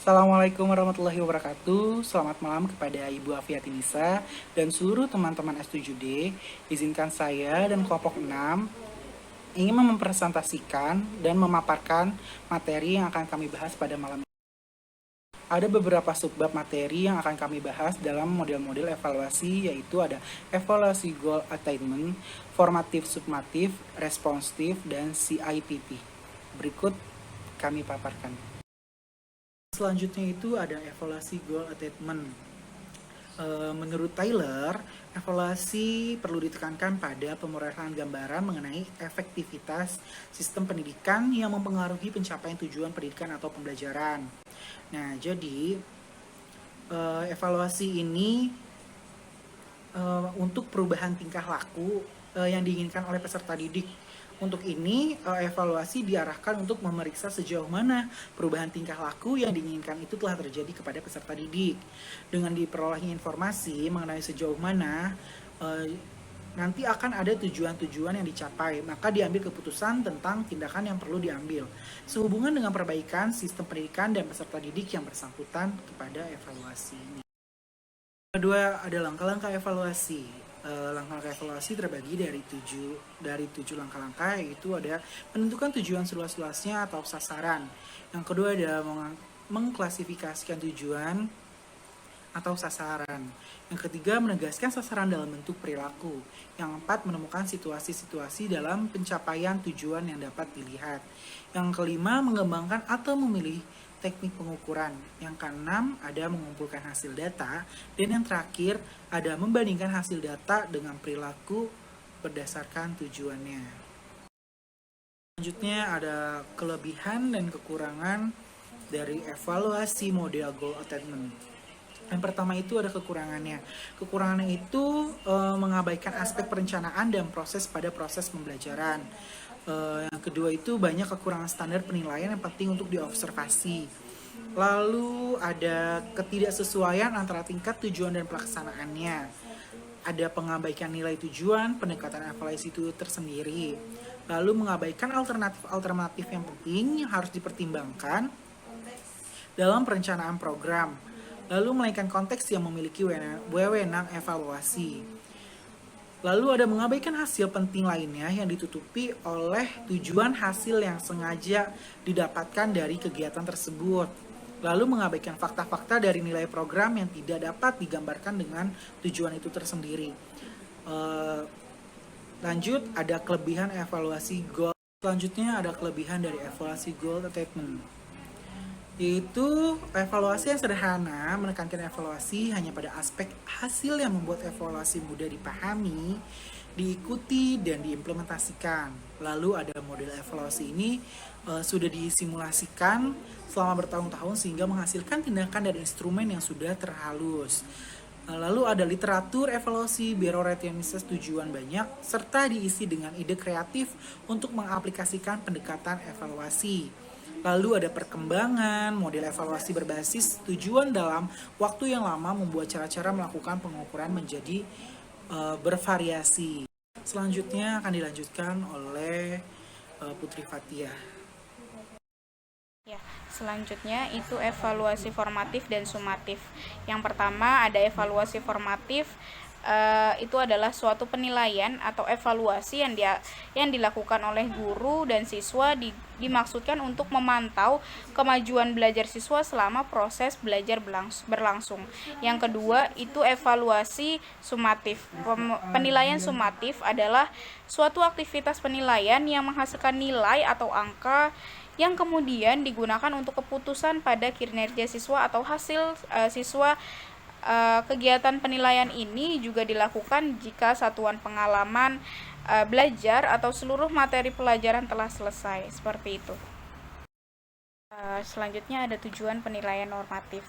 Assalamualaikum warahmatullahi wabarakatuh. Selamat malam kepada Ibu Afiati Nisa dan seluruh teman-teman S7D. Izinkan saya dan kelompok 6 ingin mempresentasikan dan memaparkan materi yang akan kami bahas pada malam ini. Ada beberapa subbab materi yang akan kami bahas dalam model-model evaluasi, yaitu ada evaluasi goal attainment, formatif summatif, responsif, dan CIPT. Berikut kami paparkan. Selanjutnya itu ada evaluasi goal attainment. Menurut Tyler, evaluasi perlu ditekankan pada pemrosesan gambaran mengenai efektivitas sistem pendidikan yang mempengaruhi pencapaian tujuan pendidikan atau pembelajaran. Nah, jadi evaluasi ini untuk perubahan tingkah laku yang diinginkan oleh peserta didik. Untuk ini, evaluasi diarahkan untuk memeriksa sejauh mana perubahan tingkah laku yang diinginkan itu telah terjadi kepada peserta didik. Dengan diperolehnya informasi mengenai sejauh mana nanti akan ada tujuan-tujuan yang dicapai, maka diambil keputusan tentang tindakan yang perlu diambil sehubungan dengan perbaikan sistem pendidikan dan peserta didik yang bersangkutan kepada evaluasi ini. Kedua, ada langkah-langkah evaluasi. Langkah-langkah evaluasi terbagi dari tujuh langkah-langkah, yaitu ada menentukan tujuan seluas-luasnya atau sasaran. Yang kedua ada mengklasifikasikan tujuan atau sasaran. Yang ketiga, menegaskan sasaran dalam bentuk perilaku. Yang keempat, menemukan situasi-situasi dalam pencapaian tujuan yang dapat dilihat. Yang kelima, mengembangkan atau memilih teknik pengukuran. Yang keenam, ada mengumpulkan hasil data. Dan yang terakhir, ada membandingkan hasil data dengan perilaku berdasarkan tujuannya. Selanjutnya ada kelebihan dan kekurangan dari evaluasi model goal attainment. Yang pertama itu ada kekurangannya. Kekurangannya itu mengabaikan aspek perencanaan dan proses pada proses pembelajaran. Yang kedua itu banyak kekurangan standar penilaian yang penting untuk diobservasi. Lalu ada ketidaksesuaian antara tingkat tujuan dan pelaksanaannya. Ada pengabaikan nilai tujuan, pendekatan evaluasi itu tersendiri. Lalu mengabaikan alternatif-alternatif yang penting yang harus dipertimbangkan dalam perencanaan program. Lalu melainkan konteks yang memiliki wewenang evaluasi. Lalu ada mengabaikan hasil penting lainnya yang ditutupi oleh tujuan hasil yang sengaja didapatkan dari kegiatan tersebut. Lalu mengabaikan fakta-fakta dari nilai program yang tidak dapat digambarkan dengan tujuan itu tersendiri. Lanjut, ada kelebihan evaluasi goal. Selanjutnya ada kelebihan dari evaluasi goal attainment, yaitu evaluasi yang sederhana, menekankan evaluasi hanya pada aspek hasil yang membuat evaluasi mudah dipahami, diikuti, dan diimplementasikan. Lalu ada model evaluasi ini sudah disimulasikan selama bertahun-tahun sehingga menghasilkan tindakan dan instrumen yang sudah terhalus. Lalu ada literatur evaluasi berorientasi tujuan banyak, serta diisi dengan ide kreatif untuk mengaplikasikan pendekatan evaluasi. Lalu ada perkembangan, model evaluasi berbasis tujuan dalam waktu yang lama membuat cara-cara melakukan pengukuran menjadi bervariasi. Selanjutnya akan dilanjutkan oleh Putri Fatia. Ya, selanjutnya itu evaluasi formatif dan sumatif. Yang pertama ada evaluasi formatif. Itu adalah suatu penilaian atau evaluasi yang dilakukan oleh guru dan siswa dimaksudkan untuk memantau kemajuan belajar siswa selama proses belajar berlangsung. Yang kedua itu evaluasi sumatif. Penilaian sumatif adalah suatu aktivitas penilaian yang menghasilkan nilai atau angka yang kemudian digunakan untuk keputusan pada kinerja siswa atau hasil siswa. Kegiatan penilaian ini juga dilakukan jika satuan pengalaman belajar atau seluruh materi pelajaran telah selesai, seperti itu. Selanjutnya ada tujuan penilaian normatif.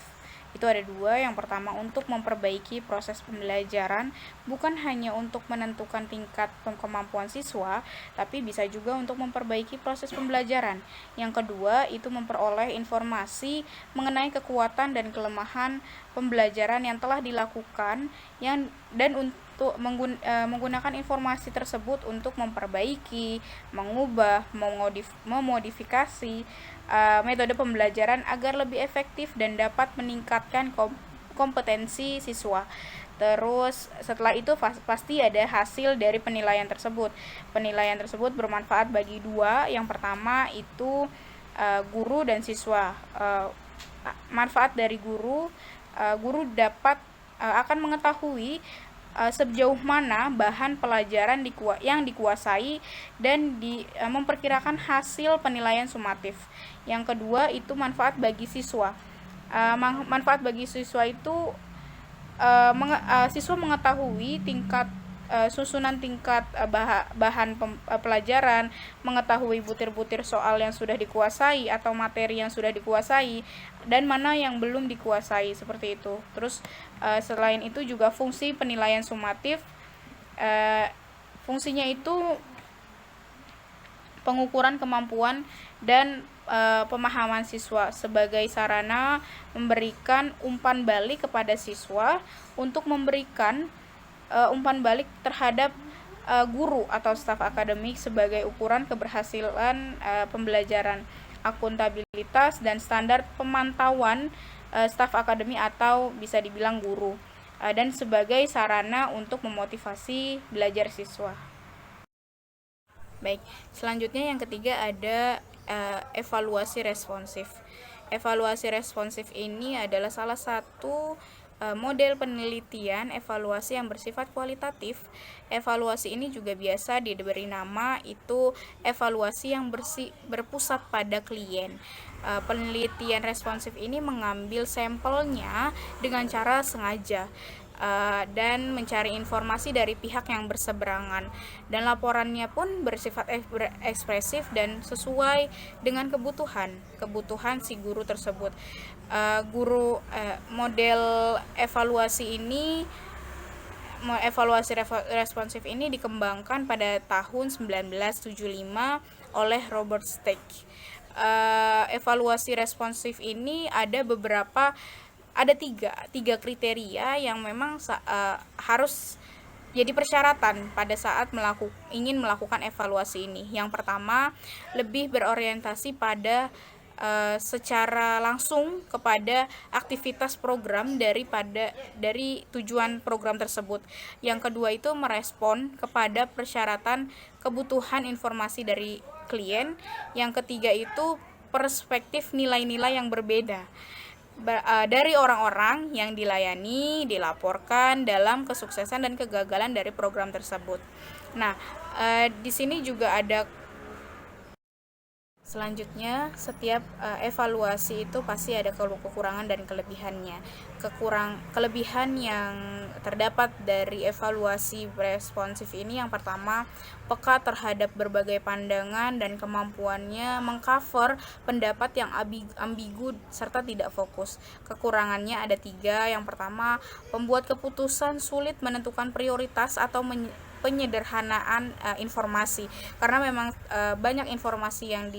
Itu ada dua. Yang pertama untuk memperbaiki proses pembelajaran, bukan hanya untuk menentukan tingkat kemampuan siswa, tapi bisa juga untuk memperbaiki proses pembelajaran. Yang kedua itu memperoleh informasi mengenai kekuatan dan kelemahan pembelajaran yang telah dilakukan dan untuk menggunakan informasi tersebut untuk memperbaiki, mengubah, memodifikasi metode pembelajaran agar lebih efektif dan dapat meningkatkan kompetensi siswa. Terus setelah itu pasti ada hasil dari penilaian tersebut. Penilaian tersebut bermanfaat bagi dua. Yang pertama itu guru dan siswa. Manfaat dari guru dapat akan mengetahui sejauh mana bahan pelajaran yang dikuasai dan memperkirakan hasil penilaian sumatif. Yang kedua itu manfaat bagi siswa. Manfaat bagi siswa itu siswa mengetahui susunan tingkat bahan pelajaran, mengetahui butir-butir soal yang sudah dikuasai atau materi yang sudah dikuasai dan mana yang belum dikuasai, seperti itu. Terus selain itu juga fungsi penilaian sumatif, fungsinya itu pengukuran kemampuan dan pemahaman siswa sebagai sarana memberikan umpan balik kepada siswa untuk memberikan umpan balik terhadap guru atau staf akademik sebagai ukuran keberhasilan pembelajaran, akuntabilitas dan standar pemantauan staf akademik atau bisa dibilang guru, dan sebagai sarana untuk memotivasi belajar siswa. Baik, selanjutnya yang ketiga ada evaluasi responsif. Evaluasi responsif ini adalah salah satu model penelitian evaluasi yang bersifat kualitatif. Evaluasi ini juga biasa diberi nama itu evaluasi yang berpusat pada klien. Penelitian responsif ini mengambil sampelnya dengan cara sengaja dan mencari informasi dari pihak yang berseberangan, dan laporannya pun bersifat ekspresif dan sesuai dengan kebutuhan si guru tersebut. Model evaluasi responsif ini dikembangkan pada tahun 1975 oleh Robert Steck. Evaluasi responsif ini ada tiga kriteria yang memang harus jadi persyaratan pada saat ingin melakukan evaluasi ini. Yang pertama, lebih berorientasi pada secara langsung kepada aktivitas program dari tujuan program tersebut. Yang kedua itu merespon kepada persyaratan kebutuhan informasi dari klien. Yang ketiga itu perspektif nilai-nilai yang berbeda dari orang-orang yang dilaporkan dalam kesuksesan dan kegagalan dari program tersebut. Nah, di sini juga ada selanjutnya, setiap evaluasi itu pasti ada kekurangan dan kelebihannya. Kelebihan yang terdapat dari evaluasi responsif ini yang pertama, peka terhadap berbagai pandangan dan kemampuannya mengcover pendapat yang ambigu serta tidak fokus. Kekurangannya ada 3. Yang pertama, pembuat keputusan sulit menentukan prioritas atau penyederhanaan informasi, karena memang banyak informasi yang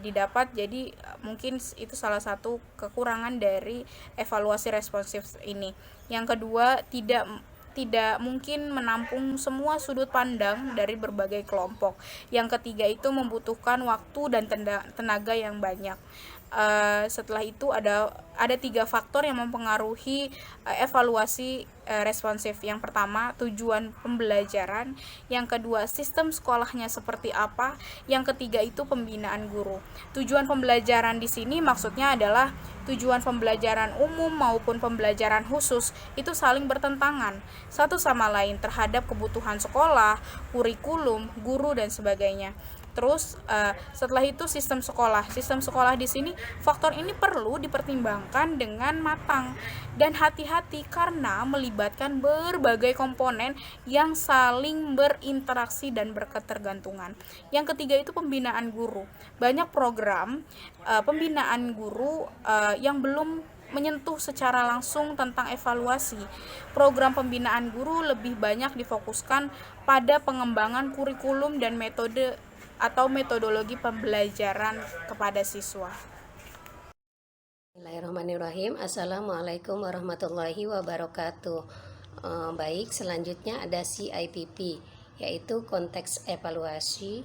didapat, jadi mungkin itu salah satu kekurangan dari evaluasi responsif ini. Yang kedua, tidak mungkin menampung semua sudut pandang dari berbagai kelompok. Yang ketiga itu membutuhkan waktu dan tenaga yang banyak. Setelah itu ada 3 faktor yang mempengaruhi evaluasi responsif. Yang pertama, tujuan pembelajaran. Yang kedua, sistem sekolahnya seperti apa. Yang ketiga itu pembinaan guru. Tujuan pembelajaran di sini maksudnya adalah tujuan pembelajaran umum maupun pembelajaran khusus itu saling bertentangan satu sama lain terhadap kebutuhan sekolah, kurikulum, guru dan sebagainya. Terus setelah itu sistem sekolah di sini faktor ini perlu dipertimbangkan dengan matang dan hati-hati karena melibatkan berbagai komponen yang saling berinteraksi dan berketergantungan. Yang ketiga itu pembinaan guru. Banyak program pembinaan guru yang belum menyentuh secara langsung tentang evaluasi. Program pembinaan guru lebih banyak difokuskan pada pengembangan kurikulum dan metode atau metodologi pembelajaran kepada siswa. Bismillahirrahmanirrahim. Assalamualaikum warahmatullahi wabarakatuh. Baik, selanjutnya ada CIPP, yaitu konteks evaluasi.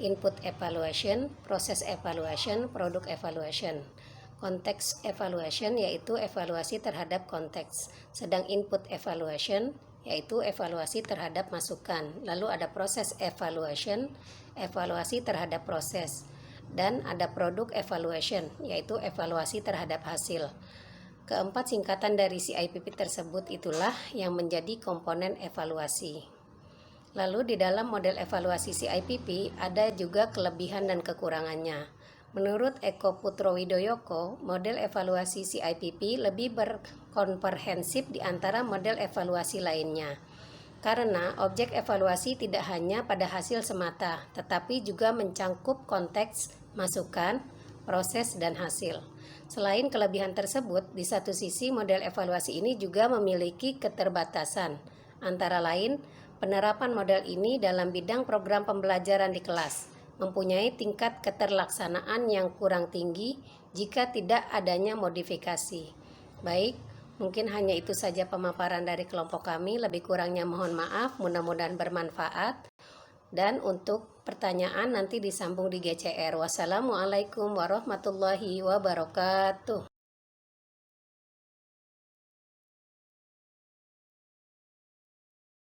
input evaluation, proses evaluation, produk evaluation. Konteks evaluation yaitu evaluasi terhadap konteks, sedang input evaluation yaitu evaluasi terhadap masukan. Lalu ada proses evaluation, evaluasi terhadap proses, dan ada produk evaluation yaitu evaluasi terhadap hasil. Keempat singkatan dari CIPP tersebut itulah yang menjadi komponen evaluasi. Lalu di dalam model evaluasi CIPP ada juga kelebihan dan kekurangannya. Menurut Eko Putro-Widoyoko, model evaluasi CIPP lebih berkomprehensif di antara model evaluasi lainnya. Karena objek evaluasi tidak hanya pada hasil semata, tetapi juga mencangkup konteks, masukan, proses, dan hasil. Selain kelebihan tersebut, di satu sisi model evaluasi ini juga memiliki keterbatasan. Antara lain, penerapan model ini dalam bidang program pembelajaran di kelas mempunyai tingkat keterlaksanaan yang kurang tinggi jika tidak adanya modifikasi. Baik, mungkin hanya itu saja pemaparan dari kelompok kami. Lebih kurangnya mohon maaf, mudah-mudahan bermanfaat. Dan untuk pertanyaan nanti disambung di GCR. Wassalamualaikum warahmatullahi wabarakatuh.